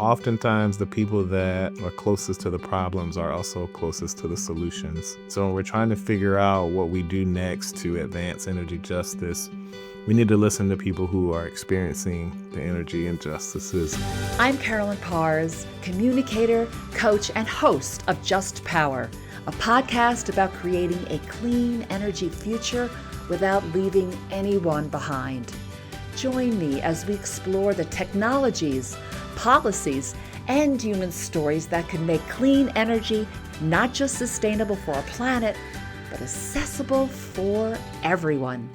oftentimes the people that are closest to the problems are also closest to the solutions. So when we're trying to figure out what we do next to advance energy justice, we need to listen to people who are experiencing the energy injustices. I'm Carolyn Parrs, communicator, coach, and host of Just Power, a podcast about creating a clean energy future without leaving anyone behind. Join me as we explore the technologies, policies, and human stories that can make clean energy not just sustainable for our planet, but accessible for everyone.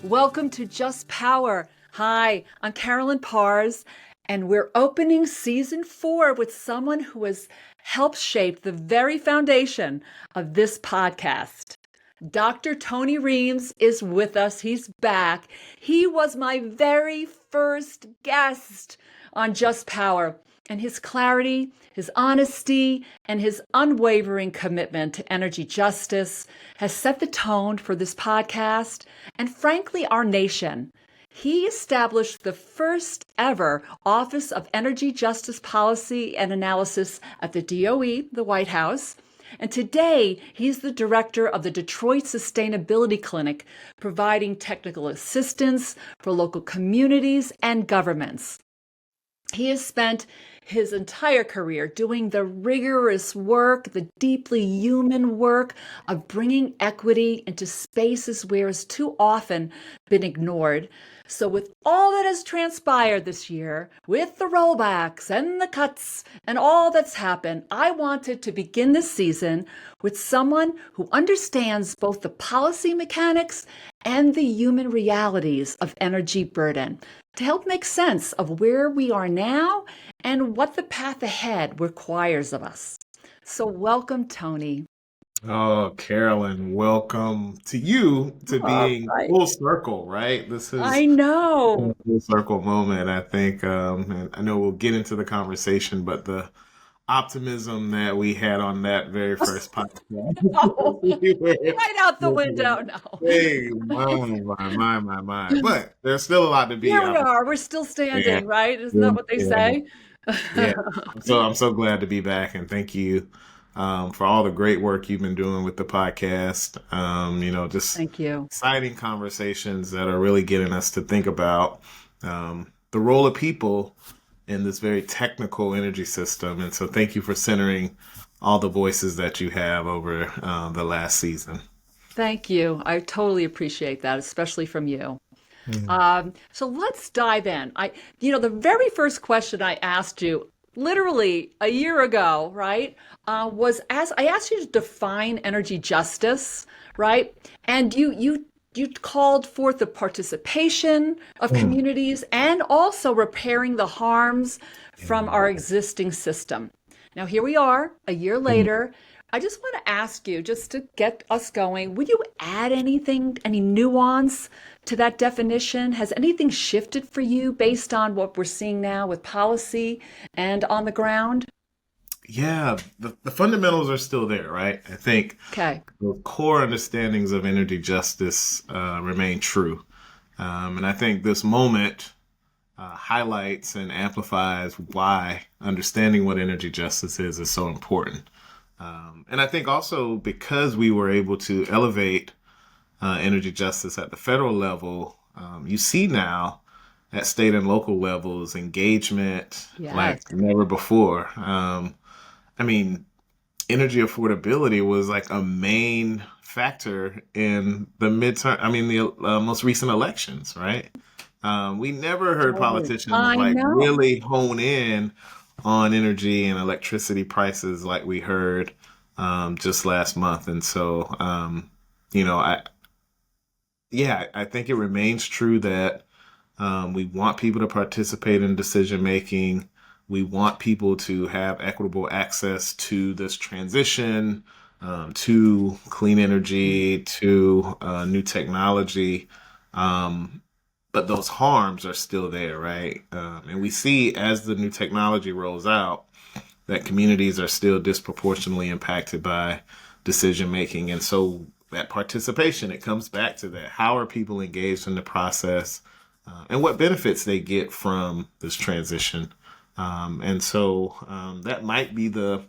Welcome to Just Power. Hi, I'm Carolyn Parrs, and we're opening season 4 with someone who has helped shape the very foundation of this podcast. Dr. Tony Reames is with us. He's back. He was my very first guest on Just Power, and his clarity, his honesty, and his unwavering commitment to energy justice has set the tone for this podcast and, frankly, our nation. He established the first ever Office of Energy Justice Policy and Analysis at the DOE, the White House. And today, he's the director of the Detroit Sustainability Clinic, providing technical assistance for local communities and governments. He has spent his entire career doing the rigorous work, the deeply human work of bringing equity into spaces where it's too often been ignored. So with all that has transpired this year, with the rollbacks and the cuts and all that's happened, I wanted to begin this season with someone who understands both the policy mechanics and the human realities of energy burden to help make sense of where we are now and what the path ahead requires of us. So welcome, Tony. Oh, Carolyn, welcome to you to being full circle, right? This is I know. a full circle moment, I think. And I know we'll get into the conversation, but the optimism that we had on that very first podcast. Right out the window now. Hey, my. But there's still a lot to be. Here we are. We're still standing, right? Isn't that what they say? Yeah. So I'm so glad to be back, and thank you for all the great work you've been doing with the podcast. Just thank you. Exciting conversations that are really getting us to think about the role of people in this very technical energy system. And so thank you for centering all the voices that you have over the last season. Thank you. I totally appreciate that, especially from you. So let's dive in. The very first question I asked you literally a year ago, right, was I asked you to define energy justice, right? And you called forth the participation of communities and also repairing the harms from our existing system. Now, here we are, a year later. I just want to ask you, just to get us going, would you add anything, any nuance to that definition? Has anything shifted for you based on what we're seeing now with policy and on the ground? Yeah, the fundamentals are still there, right? I think the core understandings of energy justice remain true. And I think this moment highlights and amplifies why understanding what energy justice is so important. And I think also because we were able to elevate energy justice at the federal level, you see now at state and local levels engagement like never before. Energy affordability was like a main factor in the most recent elections, right? We never heard politicians really hone in on energy and electricity prices like we heard just last month. And so, I think it remains true that we want people to participate in decision making. We want people to have equitable access to this transition, to clean energy, to new technology. But those harms are still there, right? And we see as the new technology rolls out that communities are still disproportionately impacted by decision making. And so that participation, it comes back to that. How are people engaged in the process and what benefits they get from this transition? And so that might be the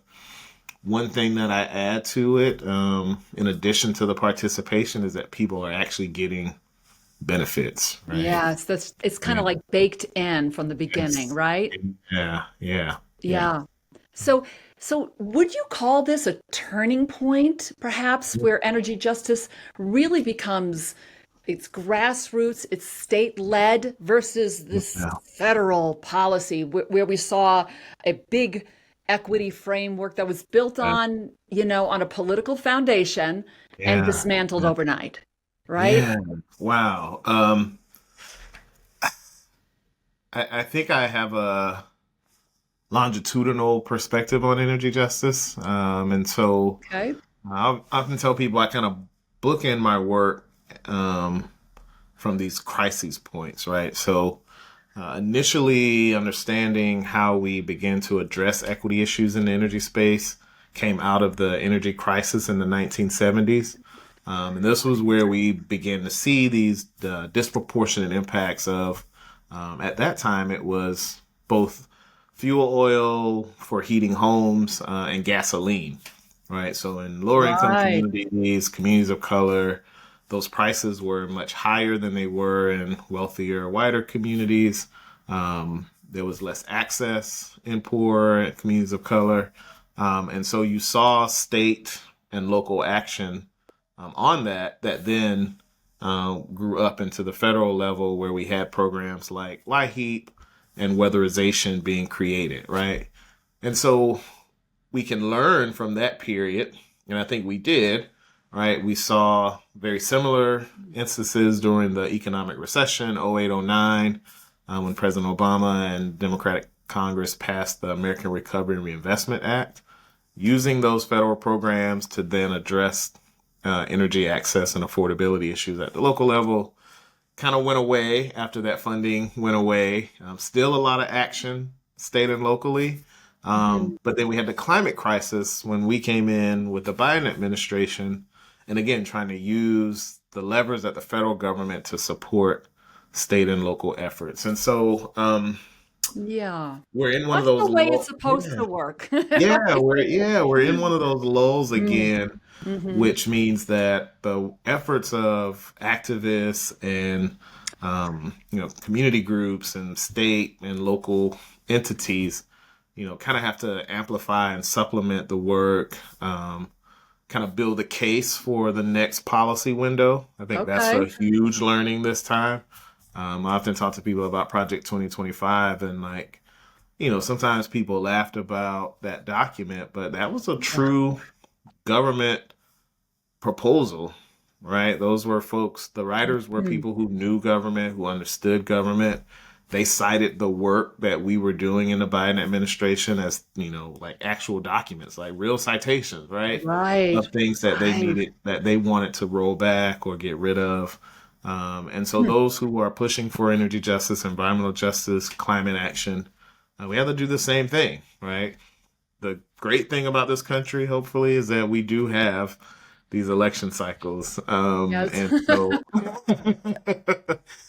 one thing that I add to it, in addition to the participation, is that people are actually getting benefits, right? Yes, it's kind Yeah. of like baked in from the beginning, Yes. right? Yeah. Yeah. Yeah. Yeah. So, so would you call this a turning point, perhaps, where energy justice really becomes it's grassroots, it's state-led versus this Yeah. federal policy where we saw a big equity framework that was built on, on a political foundation and Yeah. dismantled Yeah. overnight, right? Yeah. Wow. I think I have a longitudinal perspective on energy justice. And so Okay. I often tell people I kind of bookend my work um, from these crises points, right? So initially, understanding how we begin to address equity issues in the energy space came out of the energy crisis in the 1970s. And this was where we began to see these disproportionate impacts of, at that time, it was both fuel oil for heating homes and gasoline, right? So in lower income Right. communities, communities of color, those prices were much higher than they were in wealthier, wider communities. There was less access in poor communities of color. And so you saw state and local action on that then grew up into the federal level where we had programs like LIHEAP and weatherization being created, right? And so we can learn from that period, and I think we did, right? We saw very similar instances during the economic recession, 08, 09, when President Obama and Democratic Congress passed the American Recovery and Reinvestment Act, using those federal programs to then address energy access and affordability issues at the local level. Kind of went away after that funding went away. Still a lot of action state and locally. Mhm. But then we had the climate crisis when we came in with the Biden administration, and again, trying to use the levers at the federal government to support state and local efforts. And so Yeah. we're in one of Much those the way it's low, supposed yeah, to work. we're in one of those lulls again, Hmm. which means that the efforts of activists and community groups and state and local entities, kind of have to amplify and supplement the work, kind of build a case for the next policy window. I think that's Okay. a huge learning this time. I often talk to people about Project 2025, and like, sometimes people laughed about that document, but that was a Yeah. true government proposal, right? Those were folks, the writers were Mm. people who knew government, who understood government. They cited the work that we were doing in the Biden administration as, like actual documents, like real citations, right? Right. Of things that they Right. needed, that they wanted to roll back or get rid of. And so Hmm. those who are pushing for energy justice, environmental justice, climate action, we have to do the same thing, right? The great thing about this country, hopefully, is that we do have these election cycles, Yes. and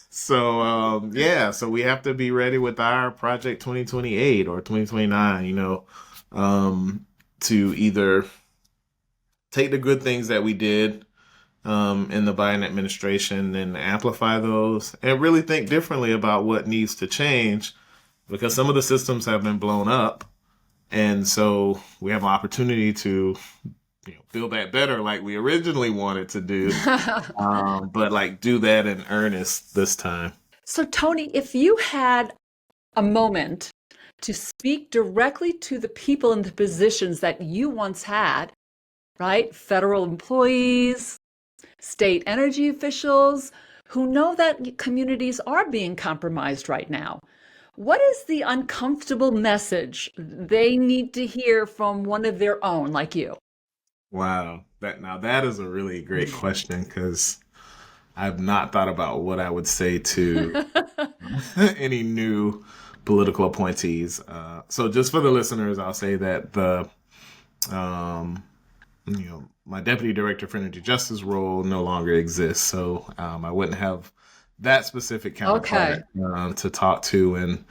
so yeah, so we have to be ready with our Project 2028 or 2029, to either take the good things that we did in the Biden administration and amplify those, and really think differently about what needs to change, because some of the systems have been blown up, and so we have an opportunity to build that better like we originally wanted to do, but like do that in earnest this time. So, Tony, if you had a moment to speak directly to the people in the positions that you once had, right? Federal employees, state energy officials who know that communities are being compromised right now. What is the uncomfortable message they need to hear from one of their own, like you? Wow, that is a really great question, because I've not thought about what I would say to any new political appointees. So just for the listeners, I'll say that um, my deputy director for energy justice role no longer exists. So I wouldn't have that specific Okay. counterpart to talk to. And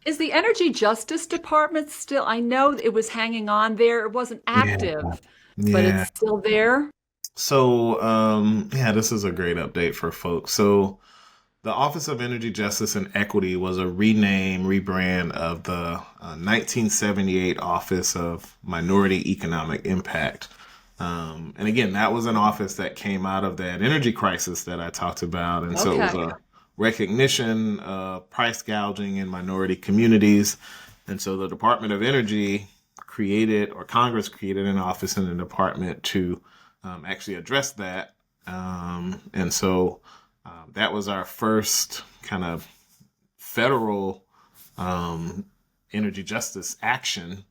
Is the Energy Justice Department still? I know it was hanging on there. It wasn't Yeah, active, but it's yeah. still there. So, yeah, this is a great update for folks. So, the Office of Energy Justice and Equity was a rebrand of the 1978 Office of Minority Economic Impact. And again, that was an office that came out of that energy crisis that I talked about. And so it was Okay. a recognition of price gouging in minority communities. And so the Department of Energy created, or Congress created, an office in the department to actually address that. And so that was our first kind of federal um, energy justice action,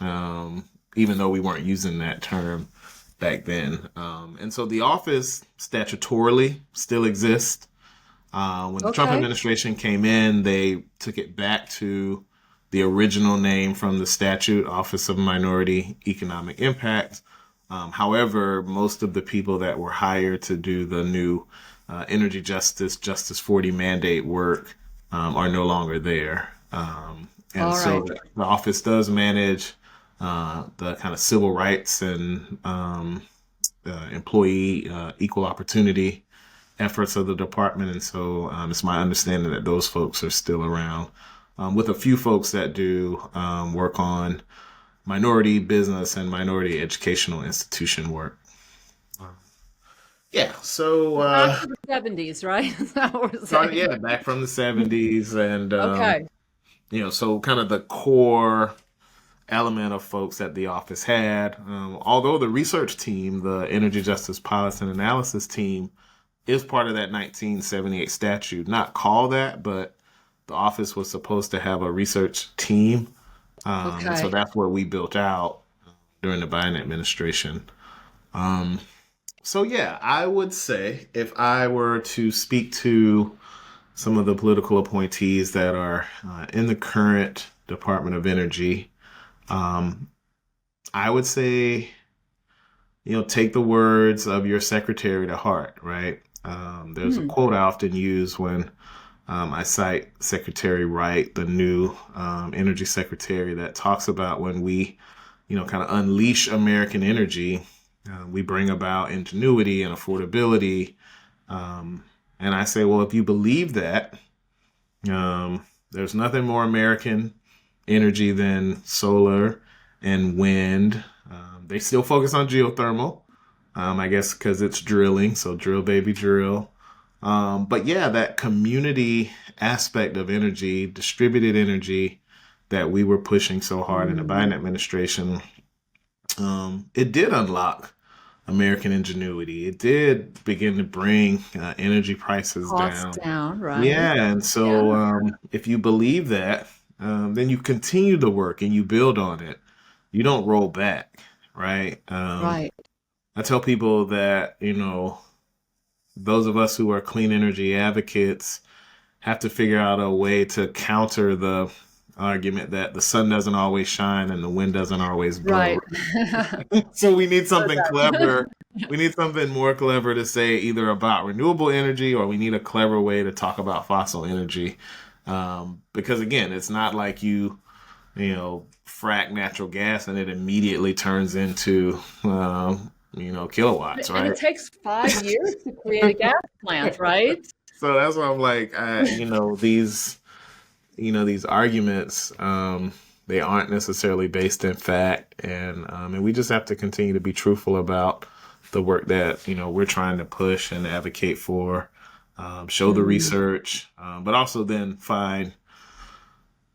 even though we weren't using that term back then. And so the office statutorily still exists. When the Trump Okay. administration came in, they took it back to the original name from the statute, Office of Minority Economic Impact. However, most of the people that were hired to do the new energy Justice 40 mandate work are no longer there. And All so right. the office does manage the kind of civil rights and employee equal opportunity efforts of the department. And so it's my understanding that those folks are still around, with a few folks that do work on minority business and minority educational institution work. Yeah, so Back to the 70s, right? Is that what we're started, saying? yeah, back from the 70s. And Okay. so kind of the core element of folks that the office had. Although the research team, the Energy Justice Policy and Analysis team, is part of that 1978 statute. Not called that, but the office was supposed to have a research team. And so Okay. that's what we built out during the Biden administration. Um, so, yeah, I would say if I were to speak to some of the political appointees that are in the current Department of Energy, um, I would say, take the words of your secretary to heart, right? There's a Hmm. quote I often use when I cite Secretary Wright, the new energy secretary, that talks about when we, kind of unleash American energy, we bring about ingenuity and affordability. Um, and I say, well, if you believe that, there's nothing more American energy than solar and wind. They still focus on geothermal, I guess, because it's drilling. So drill, baby, drill. But yeah, that community aspect of energy, distributed energy that we were pushing so hard in the Biden Mm. administration, it did unlock American ingenuity. It did begin to bring energy prices Costs down. down, right? Yeah, and so Yeah. if you believe that, then you continue to work and you build on it. You don't roll back, right? Right. I tell people that, those of us who are clean energy advocates have to figure out a way to counter the argument that the sun doesn't always shine and the wind doesn't always blow. Right. So we need Love something that. clever. We need something more clever to say either about renewable energy, or we need a clever way to talk about fossil energy. Because again, it's not like frack natural gas and it immediately turns into, kilowatts, And it right? takes 5 years to create a gas plant, right? So that's why I'm like, these arguments, they aren't necessarily based in fact, and we just have to continue to be truthful about the work that we're trying to push and advocate for, show the Mm. research, but also then find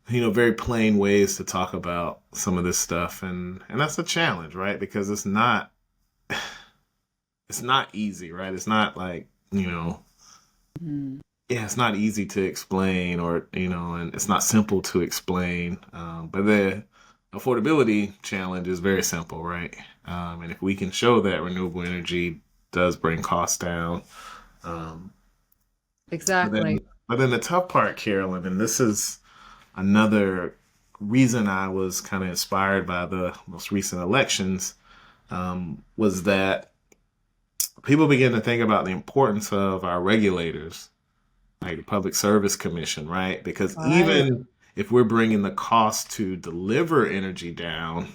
very plain ways to talk about some of this stuff, and that's a challenge, right? Because it's not easy, right? It's not like Mm. yeah, it's not easy to explain, or and it's not simple to explain. But the affordability challenge is very simple, right? And if we can show that renewable energy does bring costs down, um, but then Exactly. but then the tough part, Carolyn, and this is another reason I was kind of inspired by the most recent elections, was that people begin to think about the importance of our regulators, like the Public Service Commission, right? Because Right. even if we're bringing the cost to deliver energy down,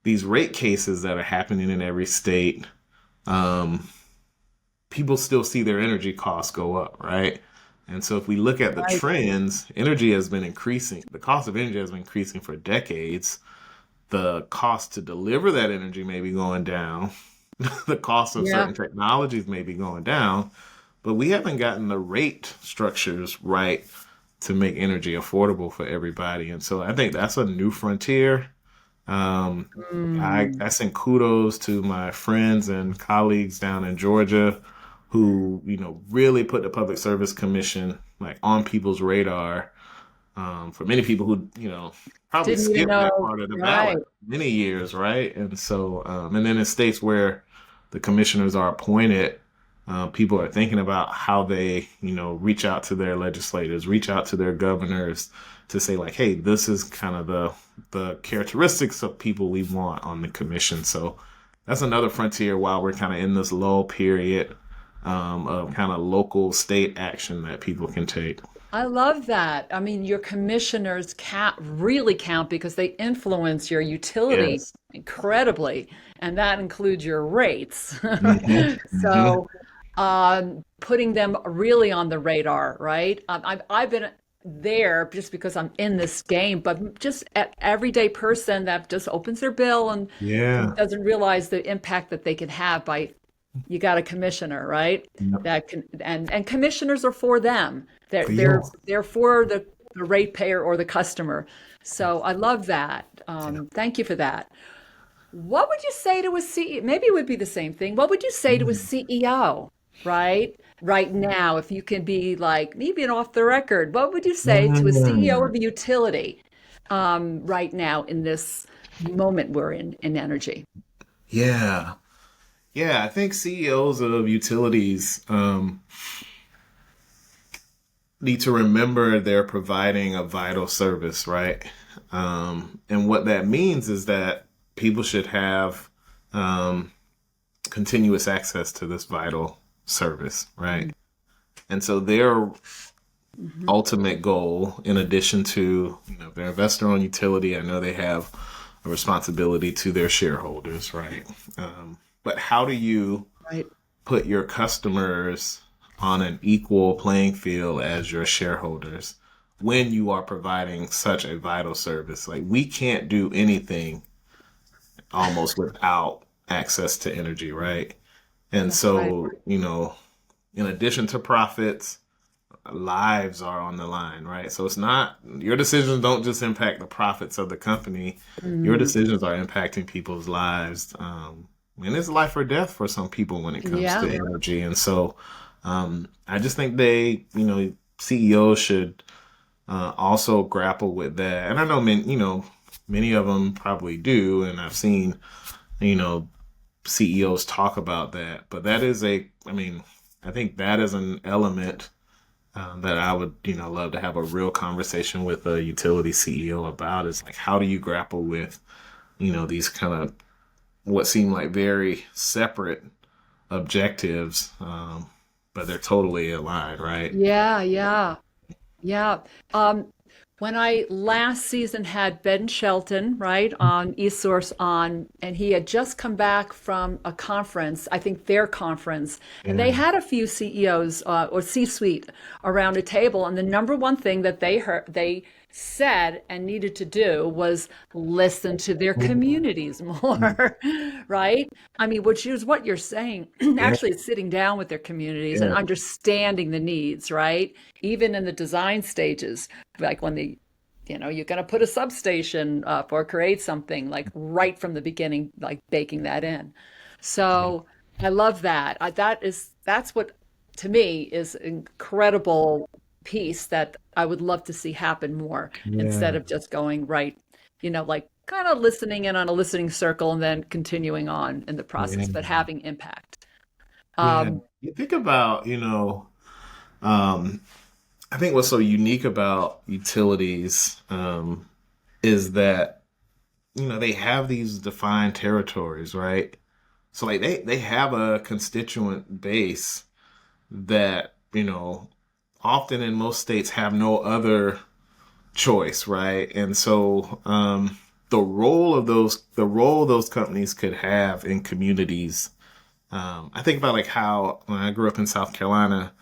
these rate cases that are happening in every state, people still see their energy costs go up, right? And so if we look at the Right. trends, energy has been increasing. The cost of energy has been increasing for decades. The cost to deliver that energy may be going down. The cost of Yeah. certain technologies may be going down, but we haven't gotten the rate structures right to make energy affordable for everybody. And so I think that's a new frontier. I send kudos to my friends and colleagues down in Georgia who, really put the Public Service Commission like on people's radar. For many people who, probably Didn't even skipped that know. part of the Right. ballot many years, right? And so, and then in states where the commissioners are appointed, people are thinking about how they, reach out to their legislators, reach out to their governors to say like, hey, this is kind of the characteristics of people we want on the commission. So that's another frontier while we're kind of in this lull period of kind of local state action that people can take. I love that. I mean, your commissioners really count because they influence your utility Yes. incredibly, and that includes your rates. Hmm. Hmm. So, putting them really on the radar, right? I've been there just because I'm in this game, but just an everyday person that just opens their bill and Yeah. doesn't realize the impact that they can have by you got a commissioner, right? Yep. That can and commissioners are for them. They're they're Yes. they're for the ratepayer or the customer. So I love that. Thank you for that. What would you say to a CEO? Maybe it would be the same thing. What would you say to a Mm. CEO, right? Right now, if you can be like maybe an off the record, what would you say to a CEO Mm. of a utility right now in this moment we're in energy? Yeah. Yeah, I think CEOs of utilities need to remember they're providing a vital service, right? And what that means is that people should have um, continuous access to this vital service, right? And so their Mhm. ultimate goal, in addition to, if they're investor on utility, I know they have a responsibility to their shareholders, right? But how do you Right. put your customers on an equal playing field as your shareholders when you are providing such a vital service? Like, we can't do anything almost without access to energy, right? And That's right. so, in addition to profits, lives are on the line, right? So it's not your decisions don't just impact the profits of the company. Your Mm, decisions are impacting people's lives. And it's life or death for some people when it comes to yeah. energy. And so I just think CEOs should also grapple with that. And I know many of them probably do. And I've seen, you know, CEOs talk about that. But I think that is an element that I would, love to have a real conversation with a utility CEO about is like, how do you grapple with, these kind of what seem like very separate objectives, but they're totally aligned, right? Yeah, yeah, yeah. Um, when I last season had Ben Shelton, right, on eSource on, and he had just come back from a conference, I think their conference, and they Yeah. had a few CEOs or C-suite around a table, and the number one thing that they said and needed to do was listen to their communities more, right? I mean, which is what you're saying. Yeah. Actually, it's sitting down with their communities and Yeah. understanding the needs, right? Even in the design stages, like when you're going to put a substation up or create something like right from the beginning, like baking that in. So I love that. That's what to me is incredible piece that I would love to see happen more instead Yeah. of just going right, like kind of listening in on a listening circle and then continuing on in the process, Yeah. but having impact. Yeah. Um, You think about, um, I think what's so unique about utilities is that, they have these defined territories, right? So like they have a constituent base that, often in most states have no other choice, right? And so the role those companies could have in communities. I think about like how when I grew up in South Carolina,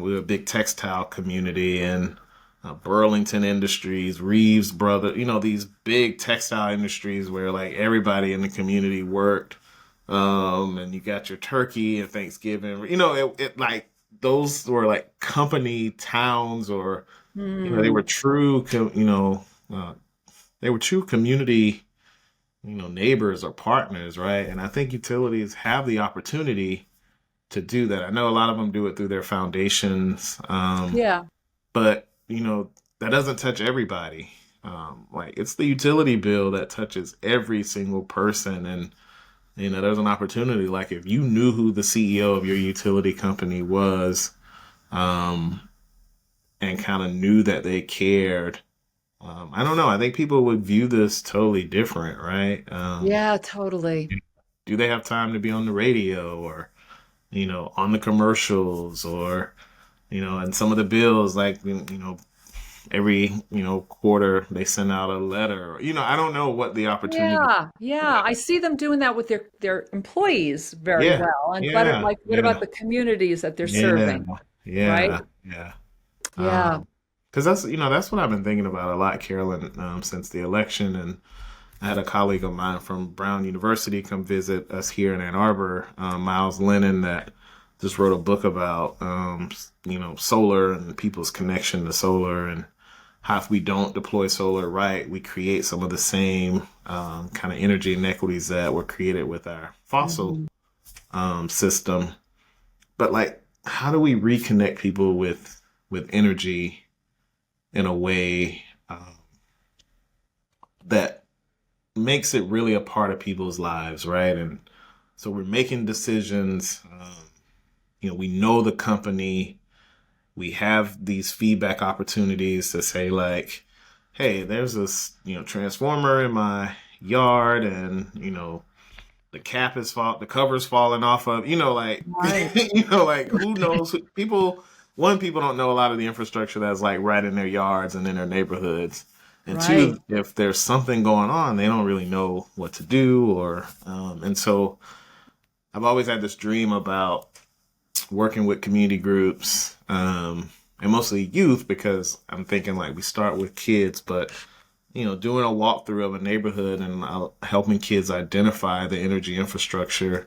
we were a big textile community and Burlington Industries, Reeves Brother, these big textile industries where like everybody in the community worked. And you got your turkey and Thanksgiving. It like those were like company towns, or they Hmm. were true, uh, they were true community, neighbors or partners, right? And I think utilities have the opportunity to do that. I know a lot of them do it through their foundations, Yeah. but that doesn't touch everybody. Like it's the utility bill that touches every single person, and there's an opportunity. Like if you knew who the CEO of your utility company was, um, and kind of knew that they cared, I don't know. I think people would view this totally different, right? Yeah, totally. Do they have time to be on the radio or on the commercials, or and some of the bills, like every quarter they send out a letter. I don't know what the opportunity. Yeah, yeah. I see them doing that with their employees very Yeah, well. And but yeah, like, what about yeah, the communities that they're yeah, serving, right? yeah, yeah. Yeah. Because that's what I've been thinking about a lot, Carolyn, since the election. And I had a colleague of mine from Brown University come visit us here in Ann Arbor, Miles Lennon, that just wrote a book about solar and people's connection to solar, and how if we don't deploy solar right, we create some of the same kind of energy inequities that were created with our fossil Hmm. system. But like, how do we reconnect people with energy in a way that makes it really a part of people's lives, right? And so we're making decisions. We know the company. We have these feedback opportunities to say like, hey, there's this transformer in my yard, and the cover's falling off of, like Right, like who knows, people don't know a lot of the infrastructure that's like right in their yards and in their neighborhoods. And right. two, if there's something going on, they don't really know what to do. Or and so I've always had this dream about working with community groups, and mostly youth, because I'm thinking like we start with kids, but doing a walkthrough of a neighborhood and helping kids identify the energy infrastructure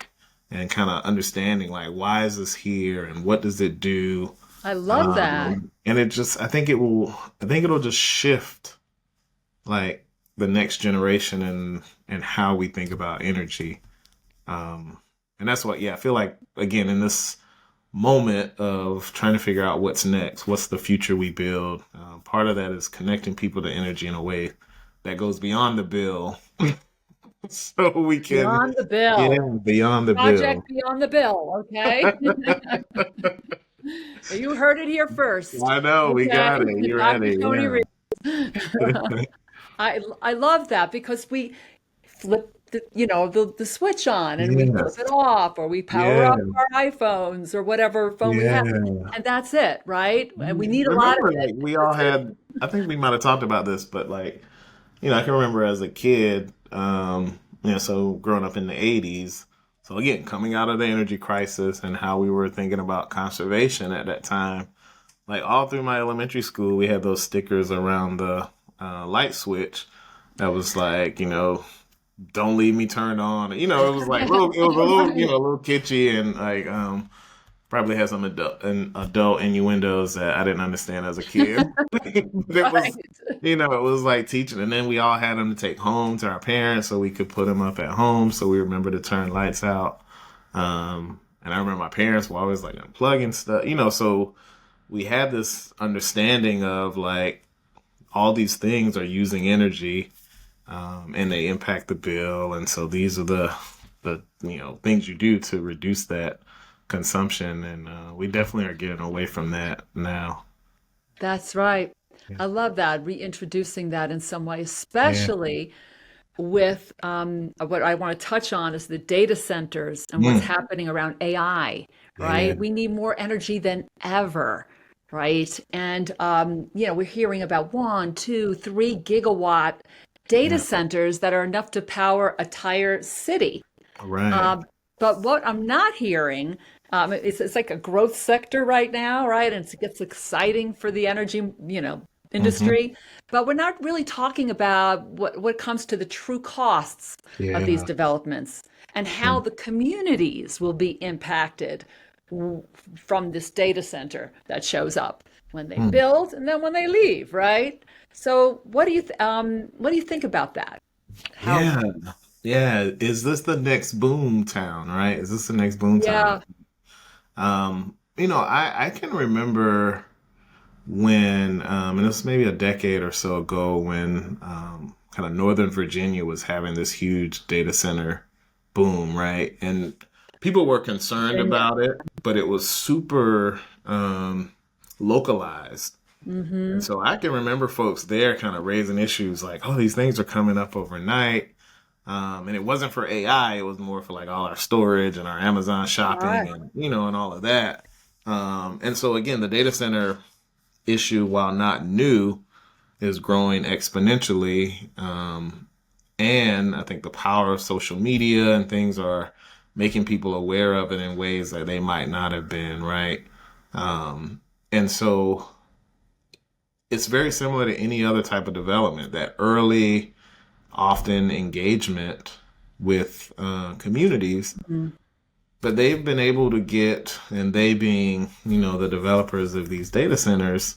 and kind of understanding like why is this here and what does it do. I love that. And I think it'll just shift like the next generation and how we think about energy. Um, and that's what, yeah, I feel like again in this moment of trying to figure out what's next, what's the future we build. Part of that is connecting people to energy in a way that goes beyond the bill, so we can, Beyond the yeah, bill. beyond the Project bill. Beyond the Bill, okay? You heard it here first. I know we Okay. got it. You're Dr. ready, Tony yeah. Reames. I love that because we flip the switch on and we flip it Yes, off, or we power yeah, up our iPhones or whatever phone we have, yeah. and that's it, right? And we need a lot of Remember, it. like we all had. I think we might have talked about this, but like I can remember as a kid, so growing up in the '80s. So again, coming out of the energy crisis and how we were thinking about conservation at that time, like all through my elementary school, we had those stickers around the light switch that was like, don't leave me turned on. It was like it was a little, Right, a little kitschy, and like probably had some adult innuendos that I didn't understand as a kid. But it was, right. it was like teaching, and then we all had them to take home to our parents so we could put them up at home, so we remember to turn lights out. And I remember my parents were always like unplugging stuff, so we had this understanding of like all these things are using energy, and they impact the bill, and so these are the things you do to reduce that consumption, and we definitely are getting away from that now. That's right. Yeah, I love that, reintroducing that in some way, yeah, especially with what I want to touch on is the data centers and what's mm, happening around AI, yeah, right? We need more energy than ever. right? And we're hearing about 1, 2, 3 gigawatt data Yeah. centers that are enough to power a entire city. Right. Um, but what I'm not hearing, it's like a growth sector right now, right? And it gets exciting for the energy, Hmm. industry. But we're not really talking about what comes to the true costs of these Yeah. developments and how Mm. the communities will be impacted from this data center that shows up when they Mm. build and then when they leave, right? So what do you think about that? How? Yeah. Yeah. Is this the next boom town, right? Is this the next boom town? Yeah, I can remember when, and this was maybe a decade or so ago, when kind of Northern Virginia was having this huge data center boom, right? And people were concerned Virginia. about it, but it was super localized. And Hmm. so I can remember folks there kind of raising issues like, oh, these things are coming up overnight. And it wasn't for AI, it was more for like all our storage and our Amazon shopping Right. and, and all of that. And so again, the data center issue, while not new, is growing exponentially. And I think the power of social media and things are making people aware of it in ways that they might not have been, right? And so it's very similar to any other type of development, that early, often engagement with communities. Mm. But they've been able to get, and they being, the developers of these data centers,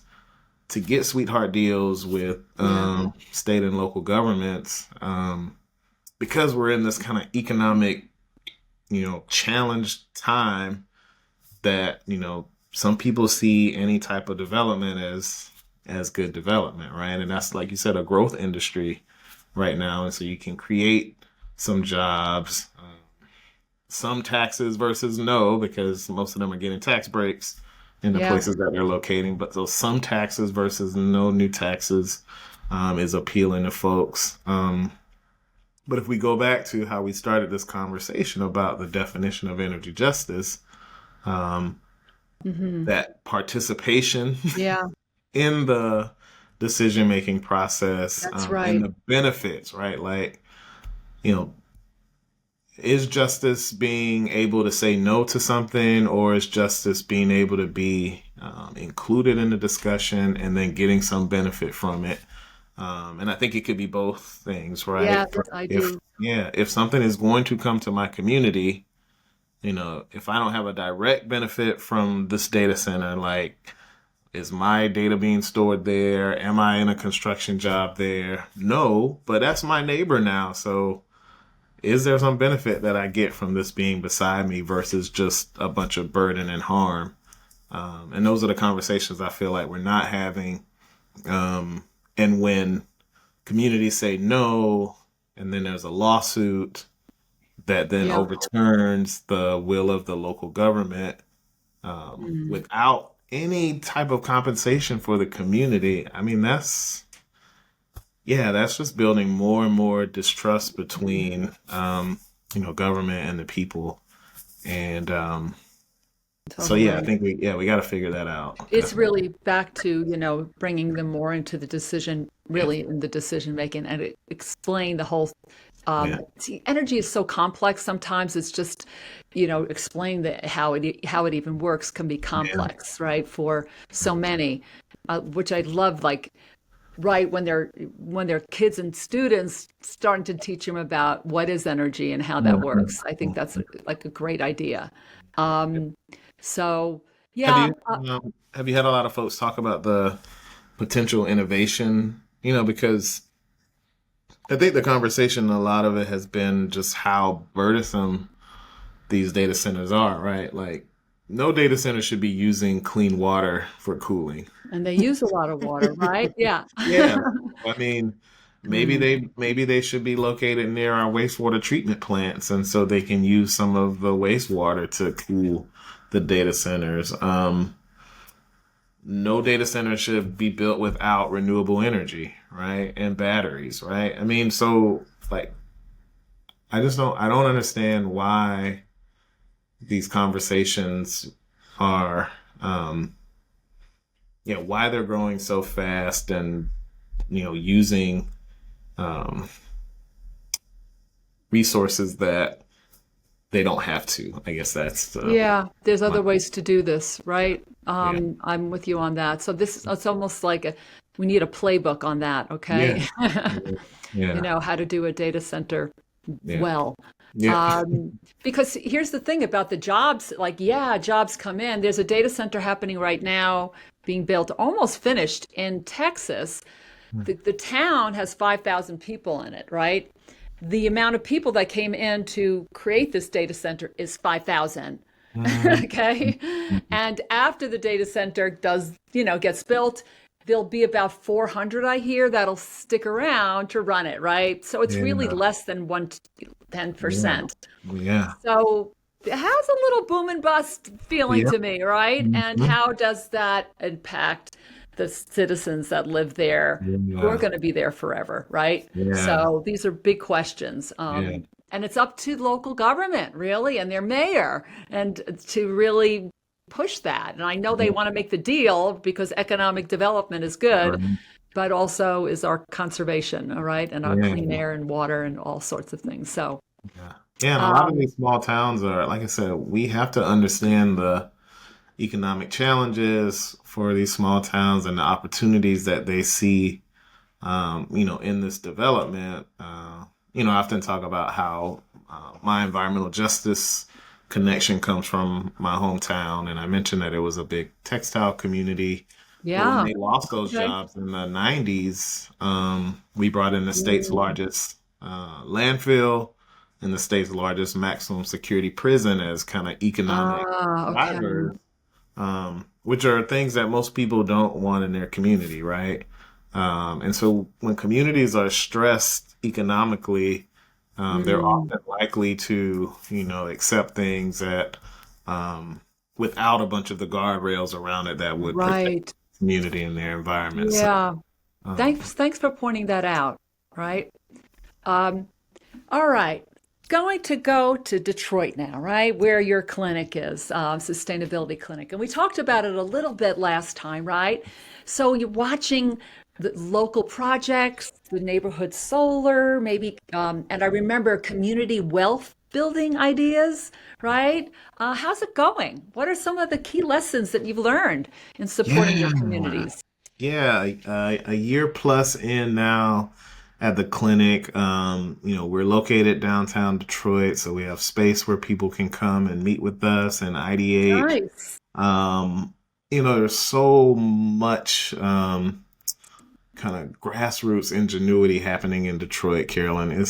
to get sweetheart deals with Yeah. state and local governments, because we're in this kind of economic, challenged time, that some people see any type of development as good development, right? And that's, like you said, a growth industry right now, and so you can create some jobs, some taxes versus no, because most of them are getting tax breaks in the Yeah. places that they're locating. But so some taxes versus no new taxes is appealing to folks. But if we go back to how we started this conversation about the definition of energy justice, um, Hmm. that participation Yeah, in the decision making process, that's and right. the benefits, right? Like, you know, is justice being able to say no to something, or is justice being able to be included in the discussion and then getting some benefit from it? And I think it could be both things, Yeah, right? I If do. Yeah, if something is going to come to my community, if I don't have a direct benefit from this data center, like, is my data being stored there? Am I in a construction job there? No, but that's my neighbor now, so is there some benefit that I get from this being beside me versus just a bunch of burden and harm? And those are the conversations I feel like we're not having. And when communities say no, and then there's a lawsuit that then Yeah. overturns the will of the local government, Mm. without any type of compensation for the community, I mean, that's just building more and more distrust between, government and the people. And so, yeah, I Totally. think we got to figure that out. It's Definitely. really back to, bringing them more into the decision, really in the decision making and explain the whole. Yeah. See, energy is so complex. Sometimes it's just, explain how it even works can be Yeah. complex, right? For so many, which I love. Like right when they're kids and students, starting to teach them about what is energy and how that Mhm. works. I think that's like a great idea. Um, so Have yeah, you have you had a lot of folks talk about the potential innovation? Because I think the conversation, a lot of it has been just how burdensome these data centers are, right? Like, no data center should be using clean water for cooling. and they use a lot of water, right? Yeah. Yeah. I mean, maybe Mm. they should be located near our wastewater treatment plants, and so they can use some of the wastewater to cool the data centers. No data center should be built without renewable energy, right? And batteries, right? I mean, so, like, I don't understand why these conversations are, um, why they're growing so fast and, using um, resources that they don't have to. I guess that's Yeah, there's my, other ways to do this, right? yeah, I'm with you on that. So it's almost like we need a playbook on that, yeah, okay? yeah, yeah, How to do a data center yeah, well. yeah. Because here's the thing about the jobs, like, yeah, jobs come in. There's a data center happening right now, being built, almost finished in Texas. The town has 5,000 people in it, right? The amount of people that came in to create this data center is 5,000. Mhm. Okay. And after the data center gets built, there'll be about 400, I hear, that'll stick around to run it, right? So it's really Yeah, less than 10%. yeah, yeah, So it has a little boom and bust feeling yeah, to me, right? And mhm, how does that impact the citizens that live there who are yeah, going to be there forever, right? yeah, So these are big questions. yeah, And it's up to local government, really, and their mayor, and to really push that. And I know they yeah, want to make the deal because economic development is good, right, but also is our conservation, all right, and our clean yeah. air and water and all sorts of things. So, Yeah. Yeah, and a lot of um, these small towns are, like I said, we have to understand the economic challenges for these small towns and the opportunities that they see, in this development. I often talk about how my environmental justice connection comes from my hometown, and I mentioned that it was a big textile community. But when yeah. they lost those Okay. jobs in the 90s, we brought in the state's Mm. largest landfill and the state's largest maximum security prison as kind of economic Okay. drivers, which are things that most people don't want in their community, right? And so when communities are stressed economically, they're Mm. often likely to, accept things that without a bunch of the guardrails around it that would protect Right. the community and their environment. So, Yeah. um, Thanks for pointing that out. Right. Um, all right. Going to go to Detroit now, right? Where your clinic is, sustainability clinic. And we talked about it a little bit last time, right? So you're watching the local projects, the neighborhood solar, maybe, and I remember community wealth building ideas, right? How's it going? What are some of the key lessons that you've learned in supporting your yeah. communities? Yeah, a year plus in now at the clinic. We're located downtown Detroit, so we have space where people can come and meet with us and ideate. Nice. Um, there's so much kind of grassroots ingenuity happening in Detroit, Carolyn.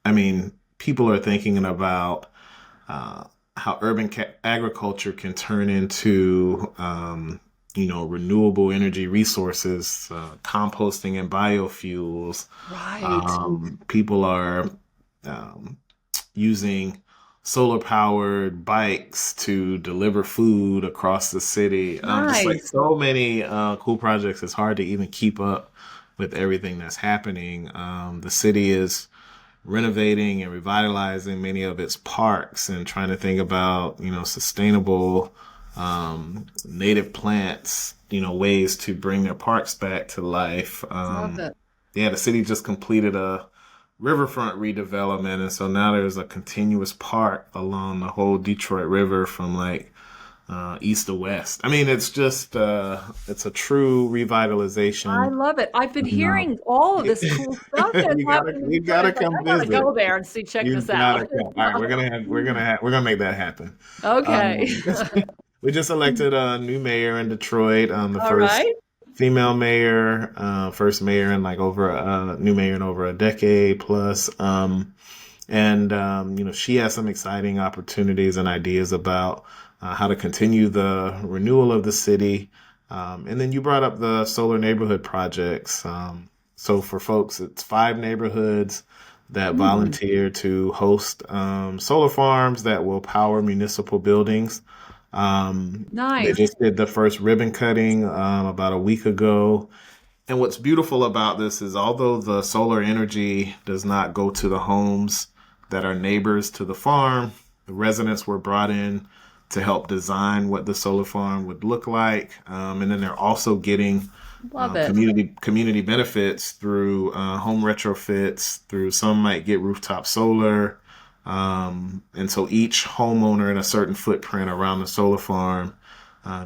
I mean, people are thinking about uh, how urban agriculture can turn into, renewable energy resources, composting and biofuels. Right. People are um, using solar powered bikes to deliver food across the city. Just like Nice. so many cool projects, it's hard to even keep up with everything that's happening. The city is renovating and revitalizing many of its parks and trying to think about, sustainable native plants, ways to bring their parks back to life. Love it. Yeah, the city just completed a riverfront redevelopment, and so now there's a continuous park along the whole Detroit River from like east to west. I mean, it's a true I revitalization. love it. I've been Um, hearing all of you this cool stuff that's happening in gotta Detroit. It's like, come I gotta visit. go there and check You this out. gotta come. All right, we're gonna make that happen. Okay. Um, we just elected a new mayor in Detroit. The All first right. female mayor, first mayor in like over new mayor in over a decade plus. And she has some exciting opportunities and ideas about how to continue the renewal of the city. And then you brought up the solar neighborhood projects. So for folks, it's 5 neighborhoods that Hmm. volunteer to host solar farms that will power municipal buildings. They Nice. just did the first ribbon cutting about a week ago. And what's beautiful about this is although the solar energy does not go to the homes that are neighbors to the farm, the residents were brought in to help design what the solar farm would look like. And then they're also getting Love it. community benefits through home retrofits, through some might get rooftop solar. And so each homeowner in a certain footprint around the solar farm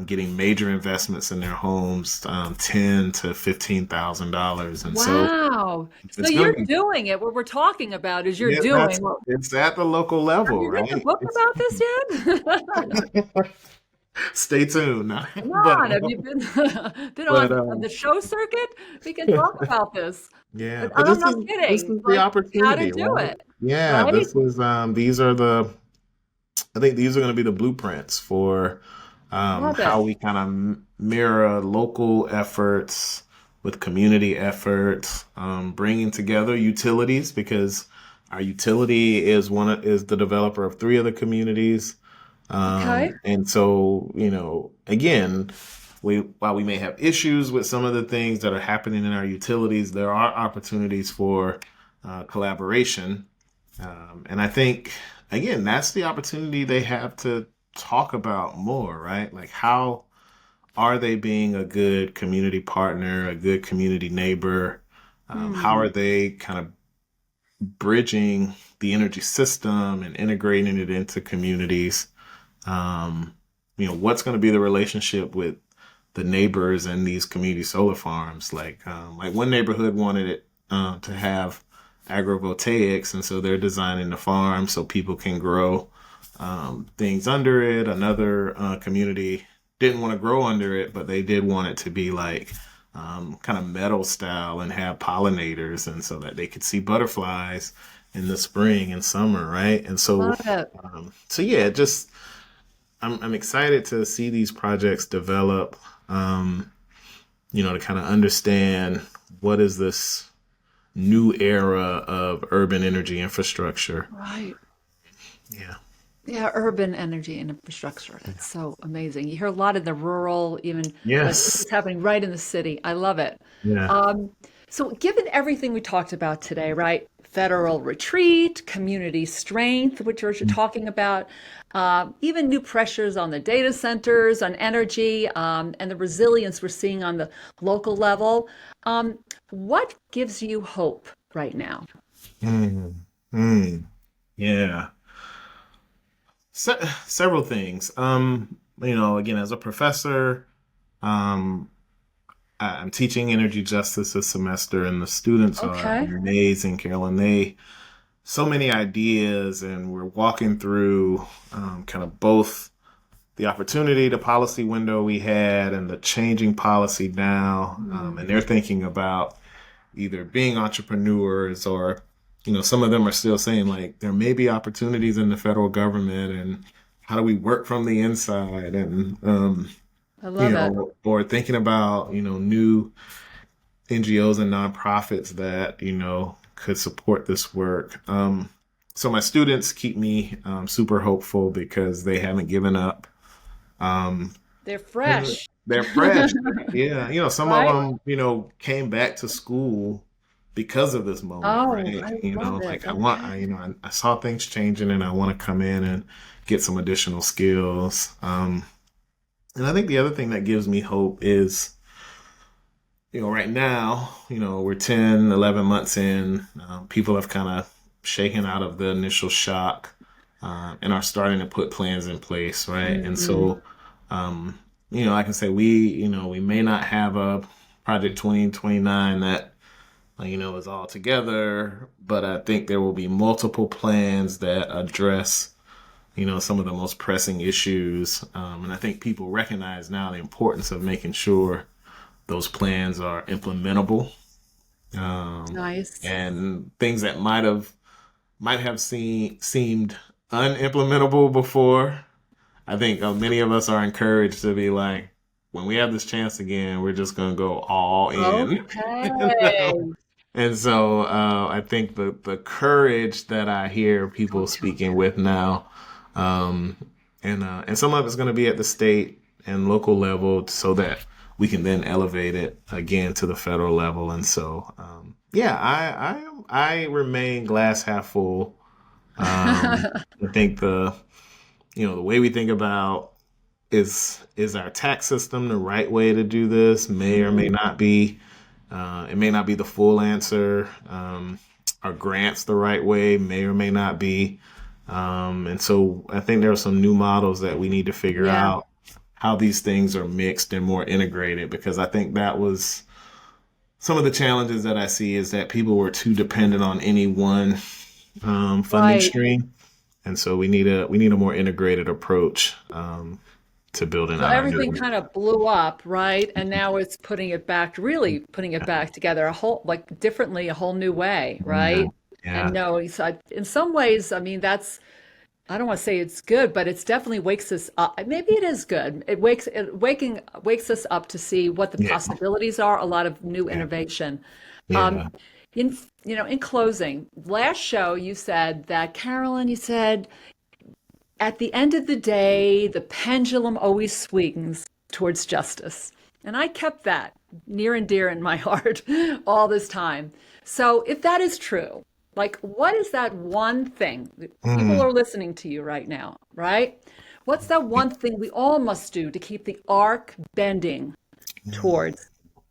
getting major investments in their homes, $10,000 to $15,000, and so Wow. So it's going you're to be. doing it. What we're talking about is you're Yeah, doing. it's at the local Have level, you written a right? book It's, about this yet? stay tuned, Come but on, have you been been but on the show circuit? We can talk about this. yeah, But but I'm this not this kidding. is the Like how to opportunity, do right? it, Yeah, right? this is these are the I think these are going to be the blueprints for Love how it. we kind of mirror local efforts with community efforts, bringing together utilities because our utility is the developer of three of the communities, Okay. and so again, while we may have issues with some of the things that are happening in our utilities, there are opportunities for collaboration, and I think again that's the opportunity they have to talk about more, right? Like how are they being a good community partner, a good community neighbor? How Hmm. are they kind of bridging the energy system and integrating it into communities? Um, what's going to be the relationship with the neighbors and these community solar farms? Like one neighborhood wanted it to have agrovoltaics, and so they're designing the farm so people can grow things under it. Another community didn't want to grow under it, but they did want it to be like kind of meadow style and have pollinators, and so that they could see butterflies in the spring and summer, right? And so, Love it. so yeah, just I'm excited to see these projects develop. Um, to kind of understand what is this new era of urban energy infrastructure. Right. Yeah. Yeah, urban energy and infrastructure. That's so amazing. You hear a lot in the rural, even like this Yes. is happening right in the city. I love it. Yeah. Um, so, given everything we talked about today, right? Federal retreat, community strength, which you're talking about, even new pressures on the data centers, on energy, and the resilience we're seeing on the local level. What gives you hope right now? Mm, mm, yeah. Several things. Again, as a professor, um, I'm teaching energy justice this semester, and the students are Okay. amazing, Carolyn. So many ideas, and we're walking through kind of both the opportunity, the policy window we had, and the changing policy now. And they're thinking about either being entrepreneurs or, some of them are still saying like there may be opportunities in the federal government, and how do we work from the inside, and I love it. or thinking about new NGOs and nonprofits that could support this work. So my students keep me super hopeful because they haven't given up. Um, They're and fresh, they're fresh. Yeah, some of right? them, came back to school because of this moment, Oh, right? I love it. Like Okay. I saw things changing, and I want to come in and get some additional skills. And I think the other thing that gives me hope is, right now, we're 10, 11 months in. People have kind of shaken out of the initial shock and are starting to put plans in place, right? And Mhm. so, I can say we may not have a Project 2029 that, is all together, but I think there will be multiple plans that address, some of the most pressing issues. And I think people recognize now the importance of making sure those plans are implementable, Nice. and things that might have seemed unimplementable before. I think many of us are encouraged to be like, when we have this chance again, we're just gonna go all in. Okay. And so I think the courage that I hear people Don't tell me. speaking with now, um, and some of it's going to be at the state and local level, so that we can then elevate it again to the federal level. And so, yeah, I remain glass half full. I think the way we think about is our tax system the right way to do this? May or may not be. It may not be the full answer. Are grants the right way? May or may not be. And so I think there are some new models that we need to figure out how these things are mixed and more integrated, because I think that was some of the challenges that I see, is that people were too dependent on any one funding stream. And so we need a more integrated approach to building So out our everything new. kind of blew up, right? And now it's really putting it back together differently, a whole new way, Yeah. right? And Yeah. no, so in some ways, I mean, I don't want to say it's good, but it's definitely wakes us up. Maybe it is good. Wakes us up to see what the Yeah. possibilities are, a lot of new Yeah. innovation. Um, Yeah. in closing, last show you said that, Carolyn, you said at the end of the day, the pendulum always swings towards justice. And I kept that near and dear in my heart all this time. So if that is true, like, what is that one thing? People Mm. are listening to you right now, right? What's that one thing we all must do to keep the arc bending towards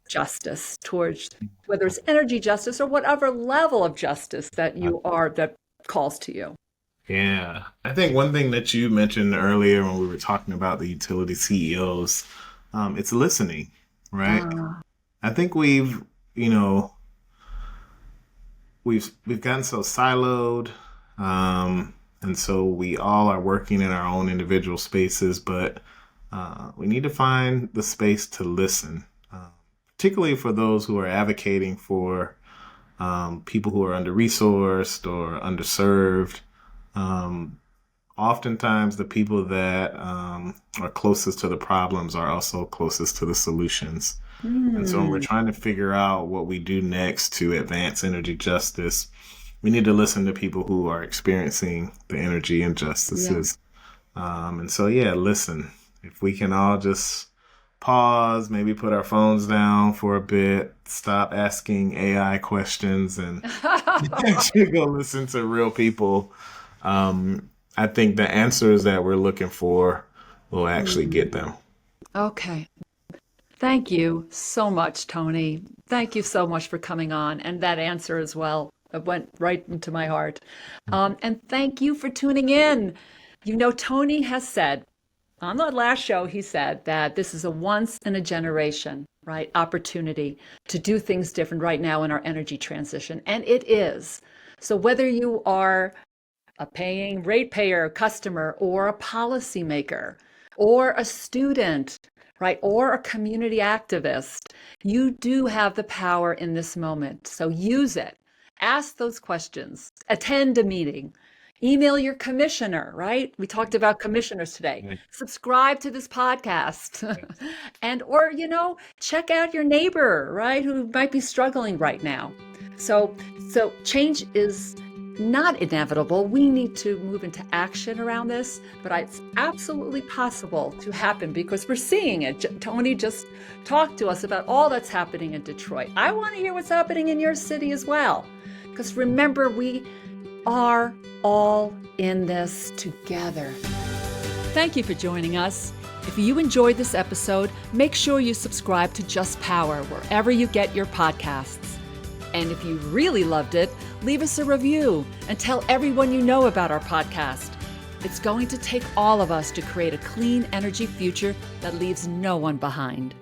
justice, towards whether it's energy justice or whatever level of justice that calls to you? Yeah. I think one thing that you mentioned earlier when we were talking about the utility CEOs, it's listening, right? Ah, I think you know, we've gotten so siloed, and so we all are working in our own individual spaces, but we need to find the space to listen, particularly for those who are advocating for people who are under-resourced or underserved. Um, Oftentimes, the people that are closest to the problems are also closest to the solutions. And so when we're hmm, trying to figure out what we do next to advance energy justice, we need to listen to people who are experiencing the energy yeah. injustices. And so, yeah, listen. If we can all just pause, maybe put our phones down for a bit, stop asking AI questions, and actually go listen to real people, I think the answers that we're looking for will actually get Hmm. them. Okay. Thank you so much, Tony. Thank you so much for coming on, and that answer as well. It went right into my heart. And thank you for tuning in. Tony has said on the last show, he said that this is a once in a generation, right, opportunity to do things different right now in our energy transition. And it is. So whether you are a paying ratepayer customer or a policymaker or a student, right, or a community activist, you do have the power in this moment. So use it. Ask those questions. Attend a meeting. Email your commissioner, right? We talked about commissioners today. Yeah. Subscribe to this podcast. And or check out your neighbor, right, who might be struggling right now. So change is not inevitable. We need to move into action around this, but it's absolutely possible to happen because we're seeing it. Tony just talked to us about all that's happening in Detroit. I want to hear what's happening in your city as well. Because remember, we are all in this together. Thank you for joining us. If you enjoyed this episode, make sure you subscribe to Just Power wherever you get your podcasts. And if you really loved it, leave us a review and tell everyone you know about our podcast. It's going to take all of us to create a clean energy future that leaves no one behind.